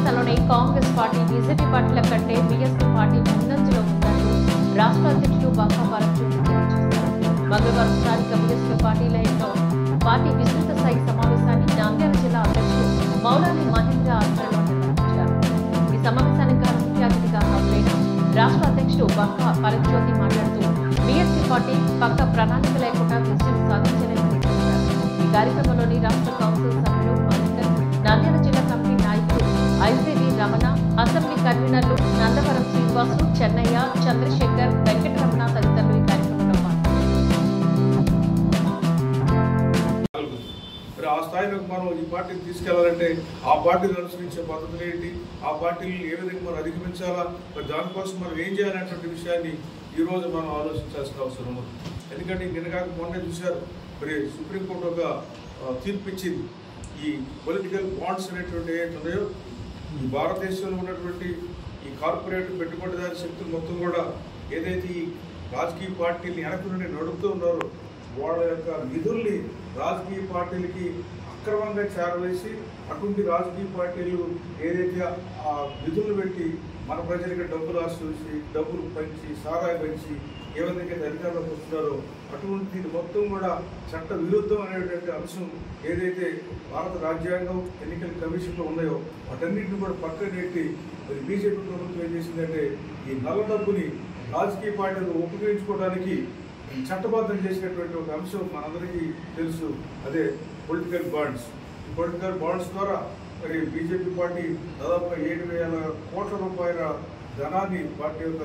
సమావేశాల్లోనే Congress party BJP పార్టీల కంటే BSP party ముందంజలో ఉందంటూ రాష్ట్ర అధ్యక్షుడు బంకా పాలచూరి తెలియజేశారు. మంగళవారం స్థానిక బీఎస్పీ పార్టీ విస్తృత స్థాయి సమావేశాన్ని నంద్యాల జిల్లా అధ్యక్షుడు మౌలాలి మహేంద్ర ఆధ్వర్యంలో నిర్వహించారు. ఈ సమావేశానికి ముఖ్య అతిథిగా హాజరైన రాష్ట్ర అధ్యక్షుడు బంకా పాలచూరి మాట్లాడుతూ బీఎస్పీ పార్టీ పక్క ప్రణాళిక లేకుండా విజయం సాధించలేదని తెలిపారు. ఈ కార్యక్రమంలోని రాష్ట్ర కౌన్సిల్ సభ్యులు నంద్యాల జిల్లా కమిటీ నాయకులు ఐజేవి రమణ, అసెంబ్లీ కన్వీనర్లు నందవరం శ్రీనివాసులు, చెన్నయ్య, చంద్రశేఖర్, వెంకటరమణ తదితరులు ఈ కార్యక్రమంలో ఆ స్థాయిలో మనం ఈ పార్టీని తీసుకెళ్లాలంటే ఆ పార్టీని అనుసరించే పద్ధతులు ఏంటి, ఆ పార్టీని ఏ విధంగా మనం అధిగమించాలా, మరి దానికోసం మనం ఏం చేయాలనేటువంటి విషయాన్ని ఈ రోజు మనం ఆలోచించాల్సిన అవసరం ఉంది. ఎందుకంటే నిన్నగాక మొన్నే చూశారు, మరి సుప్రీంకోర్టు ఒక తీర్పు ఇచ్చింది. ఈ పొలిటికల్ బాండ్స్ అనేటువంటి ఏంటున్నాయో ఈ భారతదేశంలో ఉన్నటువంటి ఈ కార్పొరేట్ పెట్టుబడిదారి శక్తులు మొత్తం కూడా ఏదైతే ఈ రాజకీయ పార్టీని వెనక నుండి నడుపుతూ ఉన్నారో వాళ్ళ యొక్క నిధుల్ని రాజకీయ పార్టీలకి అక్రమంగా చేరవేసి అటువంటి రాజకీయ పార్టీలు ఏదైతే ఆ నిధులు పెట్టి మన ప్రజలకి డబ్బులు ఆశించి డబ్బులు పంచి సారాయి పంచి ఏ విధంగా అధికారంలోకి వస్తున్నారో అటువంటి మొత్తం కూడా చట్ట విరుద్ధం అనేటువంటి అంశం ఏదైతే భారత రాజ్యాంగం ఎన్నికల కమిషన్లో ఉన్నాయో వాటన్నింటిని కూడా పక్కన పెట్టి మరి బీజేపీ ప్రభుత్వం ఏం చేసిందంటే ఈ నల్ల డబ్బుని రాజకీయ పార్టీలు ఉపయోగించుకోవడానికి చట్టబద్ధం చేసినటువంటి ఒక అంశం మనందరికీ తెలుసు. అదే పొలిటికల్ బాండ్స్. ఈ పొలిటికల్ బాండ్స్ ద్వారా మరి బీజేపీ పార్టీ దాదాపుగా 7,000 కోట్ల రూపాయల ధనాన్ని పార్టీ యొక్క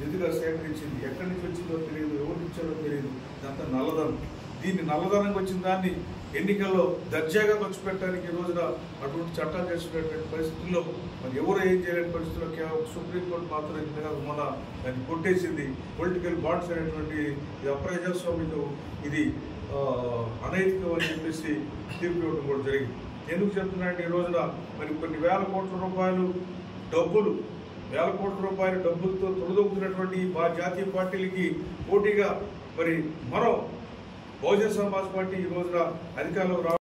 నిధిగా సేకరించింది. ఎక్కడి నుంచి వచ్చిందో తెలియదు, ఎవరు ఇచ్చారో తెలియదు. ఇదంతా నల్లధనం. దీన్ని నల్లధనంగా వచ్చిన దాన్ని ఎన్నికల్లో దర్జాగా ఖర్చు పెట్టడానికి ఈ రోజున అటువంటి చట్టాలు చేసినటువంటి పరిస్థితుల్లో మరి ఎవరు ఏం చేయలేని పరిస్థితుల్లో కేవలం సుప్రీంకోర్టు మాత్రం ఇంతగా మొన్న దాన్ని కొట్టేసింది. పొలిటికల్ బాండ్స్ అనేటువంటి ఇది అప్రజాస్వామ్యం, ఇది అనైతికం అని చెప్పేసి తీర్పు ఇవ్వడం కూడా జరిగింది. ఎందుకు చెప్తున్నారంటే ఈ రోజున మరి కొన్ని వేల కోట్ల రూపాయలు డబ్బులు డబ్బులతో తొలదొక్కుతున్నటువంటి జాతీయ పార్టీలకి పోటీగా మరి మరో బహుజన సమాజ్ పార్టీ ఈ రోజున అధికారంలో